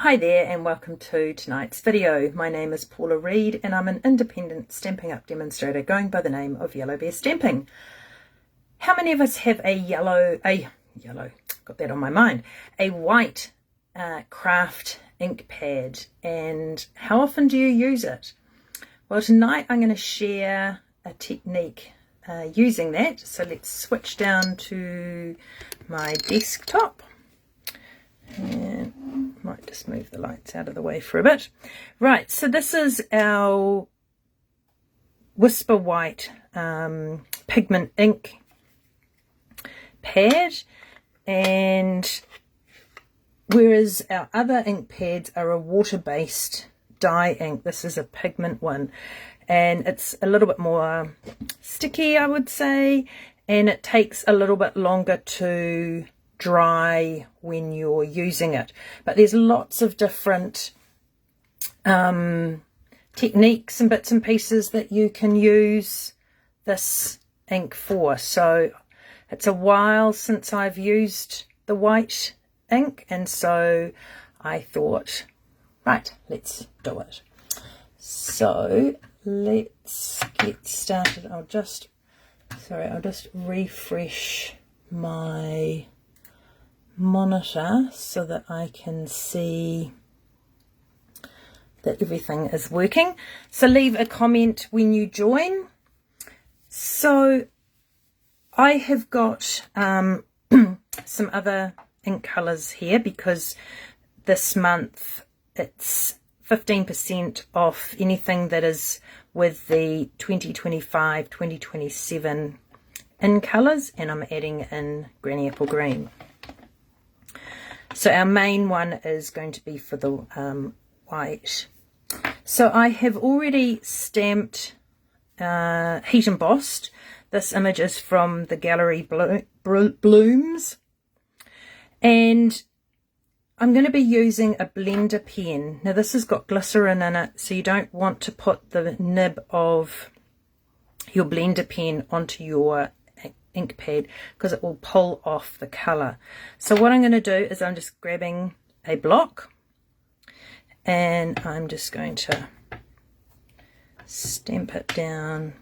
Hi there and welcome to tonight's video. My name is Paula Reed and I'm an independent Stampin' Up demonstrator going by the name of Yellow Bear Stamping. How many of us have a white craft ink pad, and how often do you use it? Well, tonight I'm going to share a technique using that. So let's switch down to my desktop. And might just move the lights out of the way for a bit. Right, so this is our Whisper White pigment ink pad, and whereas our other ink pads are a water-based dye ink, this is a pigment one, and it's a little bit more sticky, I would say, and it takes a little bit longer to dry when you're using it. But there's lots of different techniques and bits and pieces that you can use this ink for. So it's a while since I've used the white ink, and so I thought, right, let's do it. So let's get started. I'll just refresh my monitor so that I can see that everything is working. So leave a comment when you join. So I have got some other ink colours here because this month it's 15% off anything that is with the 2025-2027 in colours, and I'm adding in Granny Apple Green. So our main one is going to be for the white. So I have already stamped heat embossed. This image is from the Gallery Blooms. And I'm going to be using a blender pen. Now this has got glycerin in it, so you don't want to put the nib of your blender pen onto your ink pad because it will pull off the colour. So what I'm going to do is I'm just grabbing a block and I'm just going to stamp it down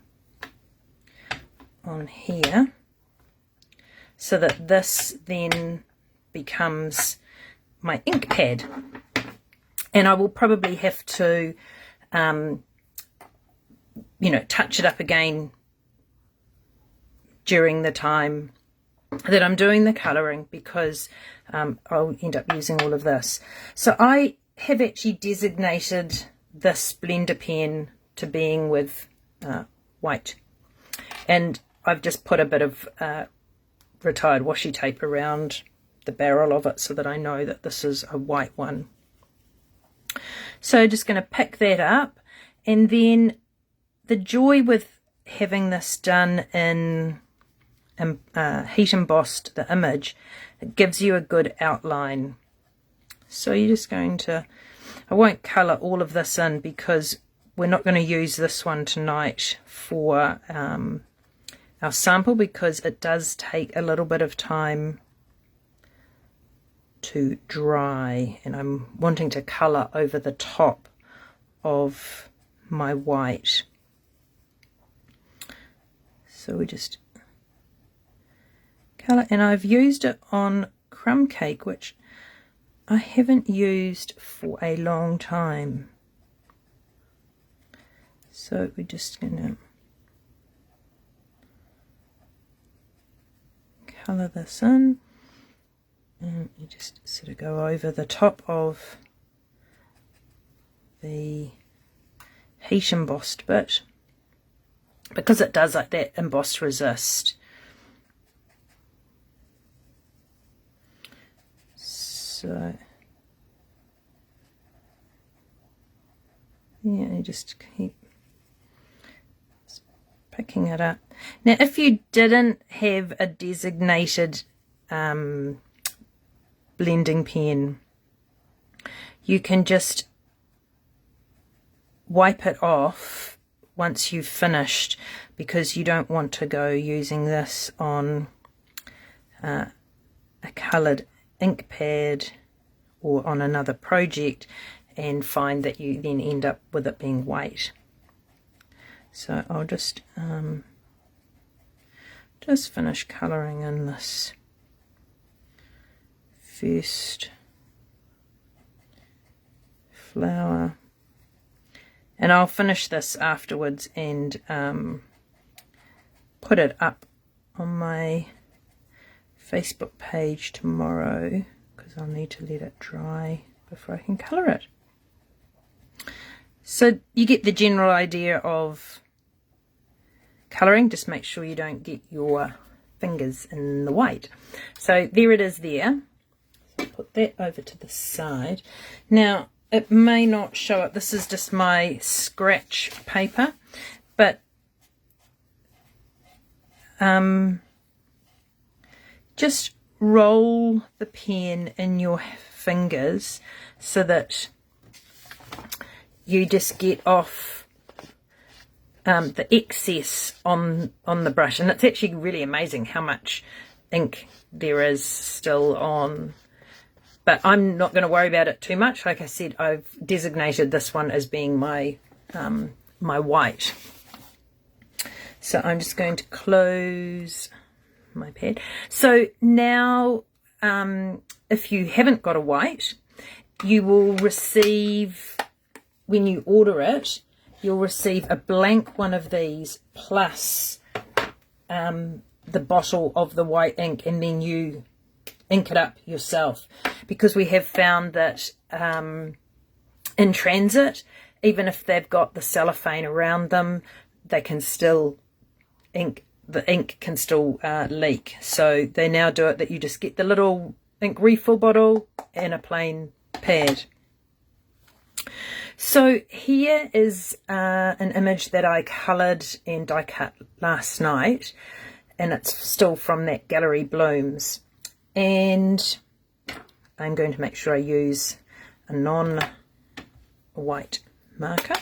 on here so that this then becomes my ink pad. And I will probably have to touch it up again during the time that I'm doing the colouring, because I'll end up using all of this. So I have actually designated this blender pen to being with white, and I've just put a bit of retired washi tape around the barrel of it so that I know that this is a white one. So just going to pick that up, and then the joy with having this done in heat embossed, the image, it gives you a good outline. So you're just going to, I won't colour all of this in because we're not going to use this one tonight for our sample, because it does take a little bit of time to dry, and I'm wanting to colour over the top of my white. So we just colour, and I've used it on crumb cake, which I haven't used for a long time. So we're just going to colour this in, and you just sort of go over the top of the heat embossed bit, because it does like that emboss resist. So yeah, you just keep picking it up. Now if you didn't have a designated blending pen, you can just wipe it off once you've finished, because you don't want to go using this on a coloured ink pad or on another project and find that you then end up with it being white. So I'll just finish colouring in this first flower, and I'll finish this afterwards and put it up on my Facebook page tomorrow, because I'll need to let it dry before I can colour it. So you get the general idea of colouring. Just make sure you don't get your fingers in the white. So there it is there. So put that over to the side. Now it may not show up. This is just my scratch paper, but just roll the pen in your fingers so that you just get off the excess on the brush. And it's actually really amazing how much ink there is still on, but I'm not going to worry about it too much. Like I said, I've designated this one as being my my white. So I'm just going to close my pad. So now if you haven't got a white, you will receive, when you order it, you'll receive a blank one of these plus the bottle of the white ink, and then you ink it up yourself, because we have found that in transit, even if they've got the cellophane around them, they can still the ink can still leak. So they now do it that you just get the little ink refill bottle and a plain pad. So here is an image that I coloured and die cut last night, and it's still from that Gallery Blooms, and I'm going to make sure I use a non-white marker,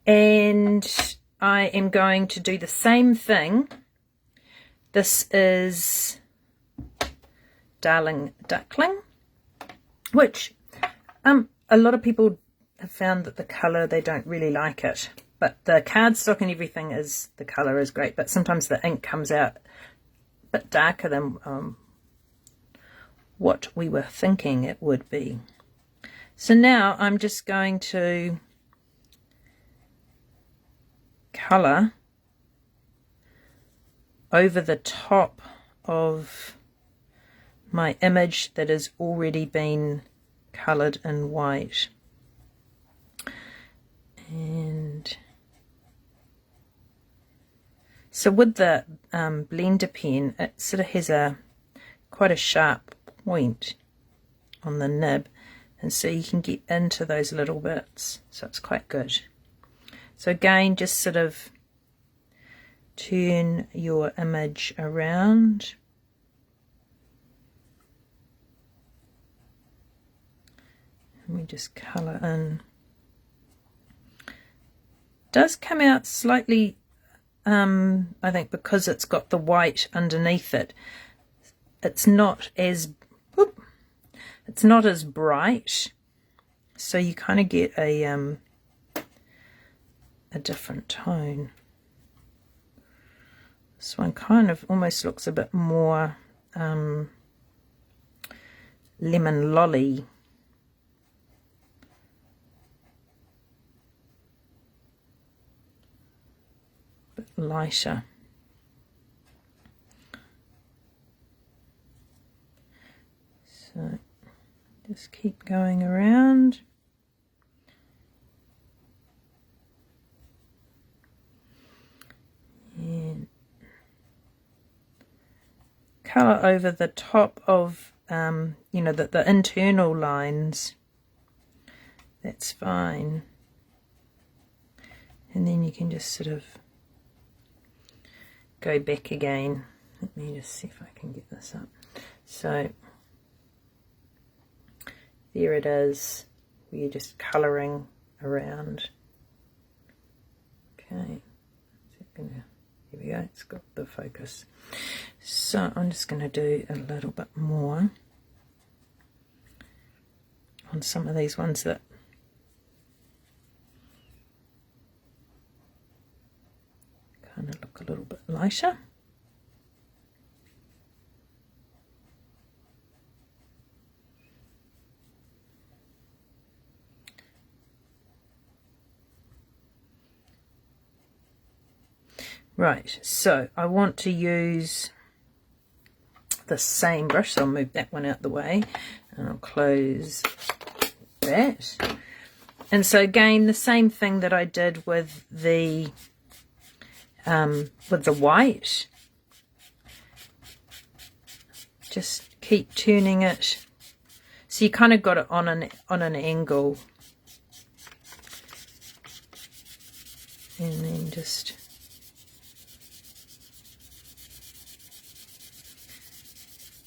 and I am going to do the same thing. This is Darling Duckling, which a lot of people have found that the colour, they don't really like it, but the cardstock and everything is, the colour is great, but sometimes the ink comes out a bit darker than what we were thinking it would be. So now I'm just going to colour over the top of my image that has already been coloured in white. And so with the blender pen, it sort of has quite a sharp point on the nib, and so you can get into those little bits, so it's quite good. So again, just sort of turn your image around. And we just colour in. Does come out slightly, I think, because it's got the white underneath it. It's not as bright, so you kind of get a different tone. This one kind of almost looks a bit more lemon lolly. A bit lighter. So just keep going around. And colour over the top of, you know, the internal lines. That's fine. And then you can just sort of go back again. Let me just see if I can get this up. So there it is. We're just colouring around. Okay. Here we go, it's got the focus. So I'm just going to do a little bit more. on some of these ones that kind of look a little bit lighter. Right, so I want to use the same brush, so I'll move that one out the way and I'll close that. And so again, the same thing that I did with the white. Just keep turning it. So you kind of got it on an angle. And then just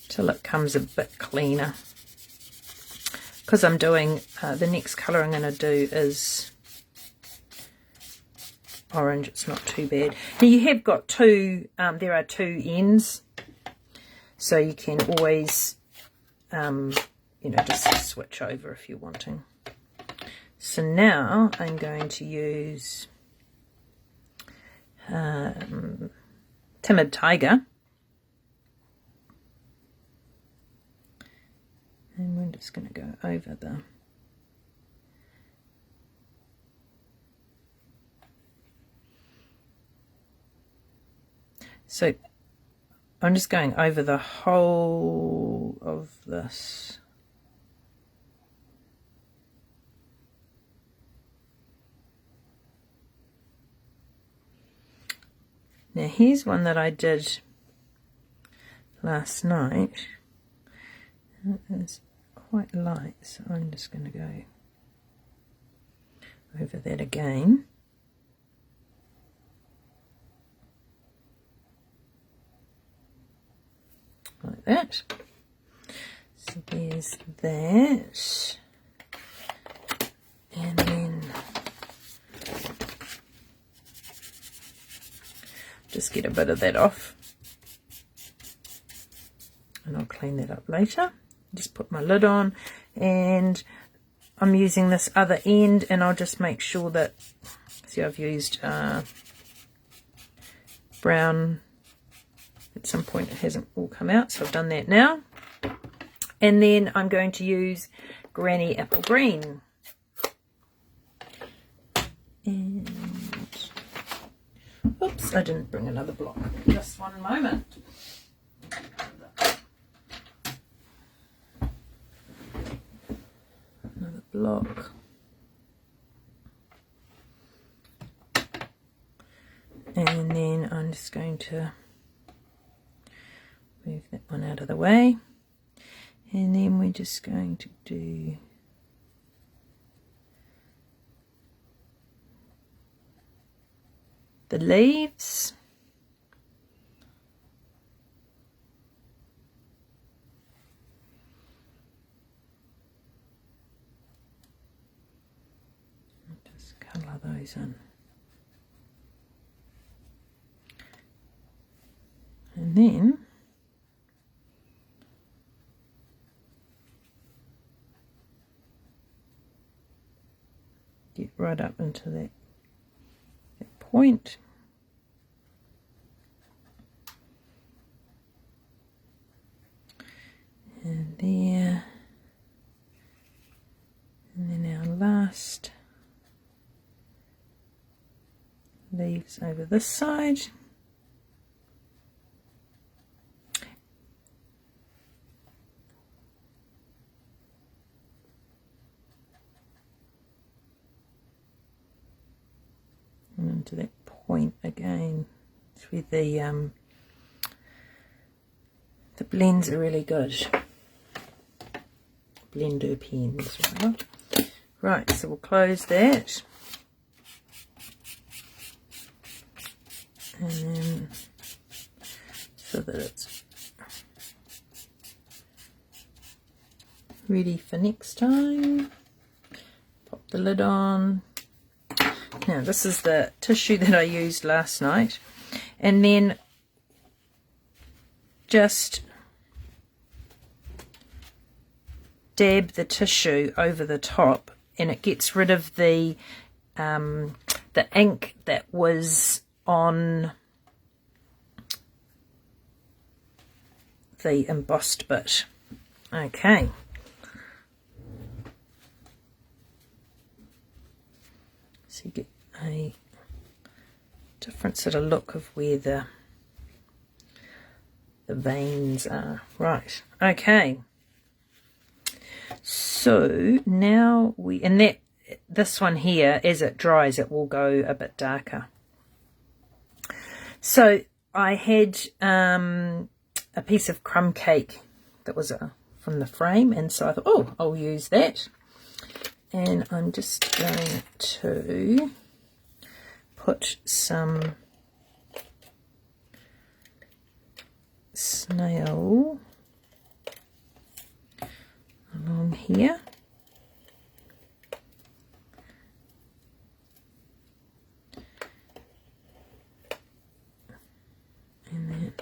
till it comes a bit cleaner. Because I'm doing, the next colour I'm going to do is orange. It's not too bad. Now you have got two, there are two ends. So you can always, you know, just switch over if you're wanting. So now I'm going to use Timid Tiger. And we're just going to go over the so I'm just going over the whole of this. Now here's one that I did last night. It's quite light, so I'm just going to go over that again. Like that. So there's that. And then just get a bit of that off. And I'll clean that up later. Just put my lid on, and I'm using this other end, and I'll just make sure that, see, I've used brown. At some point it hasn't all come out, so I've done that now. And then I'm going to use Granny Apple Green. And oops, I didn't bring another block. Just one moment. Another block. And then I'm just going to move that one out of the way. And then we're just going to do the leaves. I'll just colour those in. And then get right up into that point. And there. And then our last leaves over this side. And into that point again. It's where the blends are really good. Blender pens, right? Right, so we'll close that. And then so that it's ready for next time. Pop the lid on. Now this is the tissue that I used last night, and then just dab the tissue over the top, and it gets rid of the ink that was on the embossed bit. Okay. So you get a different sort of look of where the veins are. Right, okay. So now this one here, as it dries, it will go a bit darker. So I had a piece of crumb cake that was from the frame, and so I thought, oh, I'll use that. And I'm just going to put some snail along here. And then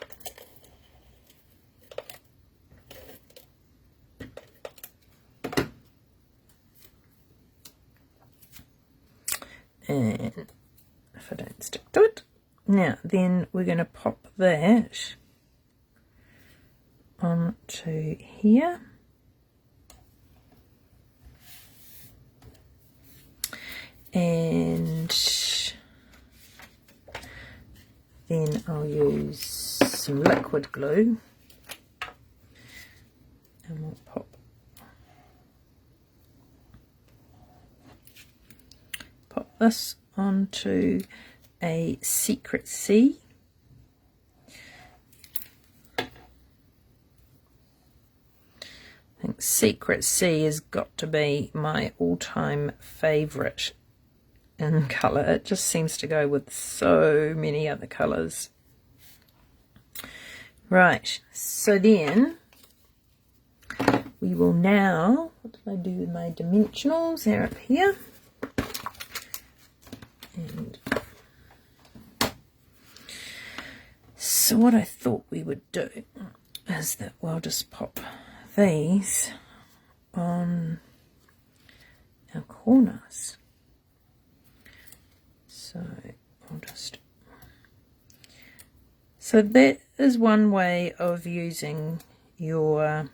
and if I don't stick to it, now then we're going to pop that onto here. And then I'll use some liquid glue and we'll pop this onto a Secret C. I think Secret C has got to be my all-time favourite in colour. It just seems to go with so many other colours. Right, so then we will now, what did I do with my dimensionals? They're up here. And so what I thought we would do is that we'll just pop these on our corners. So I'll just, so that is one way of using your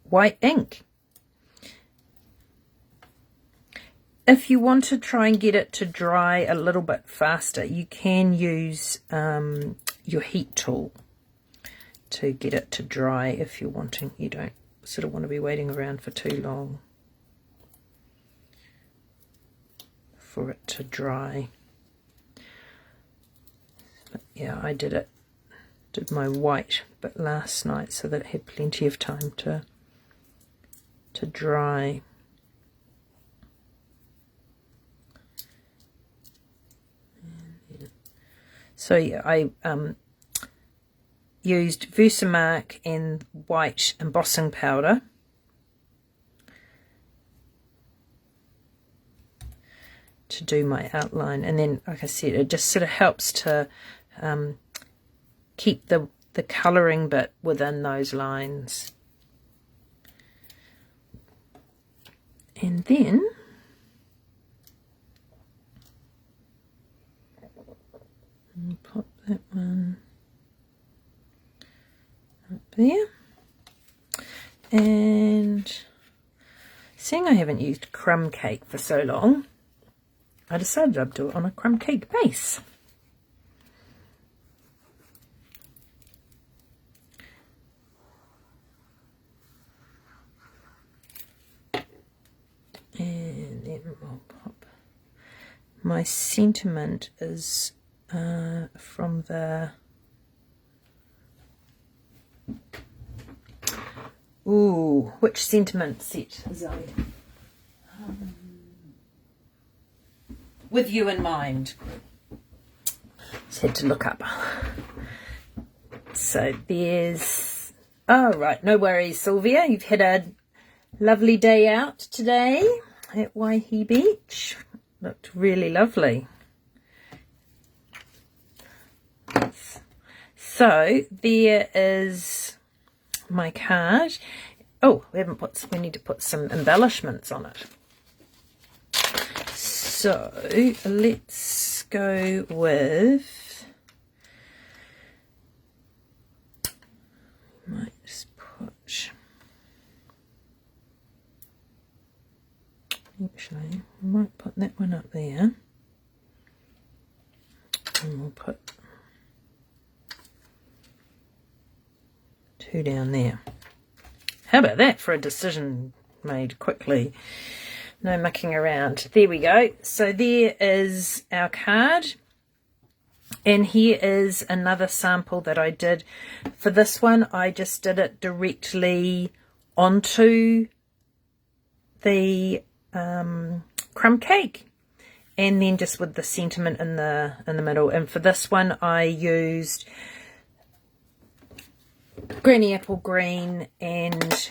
white ink. If you want to try and get it to dry a little bit faster, you can use your heat tool to get it to dry if you're wanting. You don't sort of want to be waiting around for too long for it to dry. But yeah, I did my white bit last night so that it had plenty of time to dry. So yeah, I used Versamark and white embossing powder to do my outline, and then, like I said, it just sort of helps to keep the colouring bit within those lines. And then I'll pop that one up there. And seeing I haven't used crumb cake for so long, I decided I'd do it on a crumb cake base. And then we'll pop. My sentiment is from the which sentiment set, Zoe? With You in Mind. Just had to look up. So there's, oh right, no worries, Sylvia. You've had a lovely day out today at Waihi Beach. Looked really lovely. So there is my card. Oh, we need to put some embellishments on it. So let's go with, might just put, actually, I might put that one up there. And we'll put 2 down there. How about that for a decision made quickly? No mucking around. There we go. So there is our card. And here is another sample that I did. For this one, I just did it directly onto the crumb cake. And then just with the sentiment in the middle. And for this one, I used Granny Apple Green and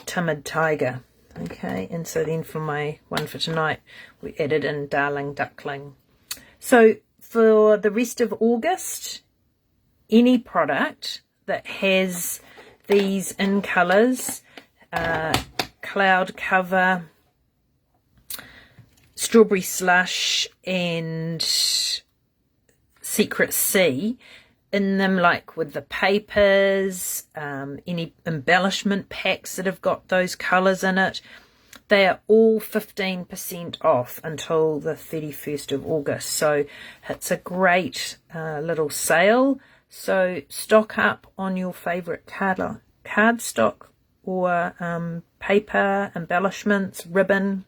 Timid Tiger. Okay, and so then for my one for tonight, we added in Darling Duckling. So for the rest of August, any product that has these in colours, Cloud Cover, Strawberry Slush and Secret Sea in them, like with the papers, any embellishment packs that have got those colours in it, they are all 15% off until the 31st of August. So it's a great little sale. So stock up on your favourite cardstock or paper, embellishments, ribbon.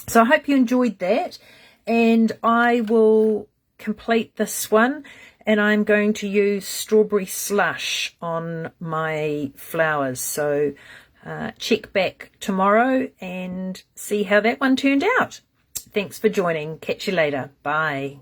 So I hope you enjoyed that, and I will complete this one, and I'm going to use Strawberry Slush on my flowers. So check back tomorrow and see how that one turned out. Thanks for joining. Catch you later. Bye.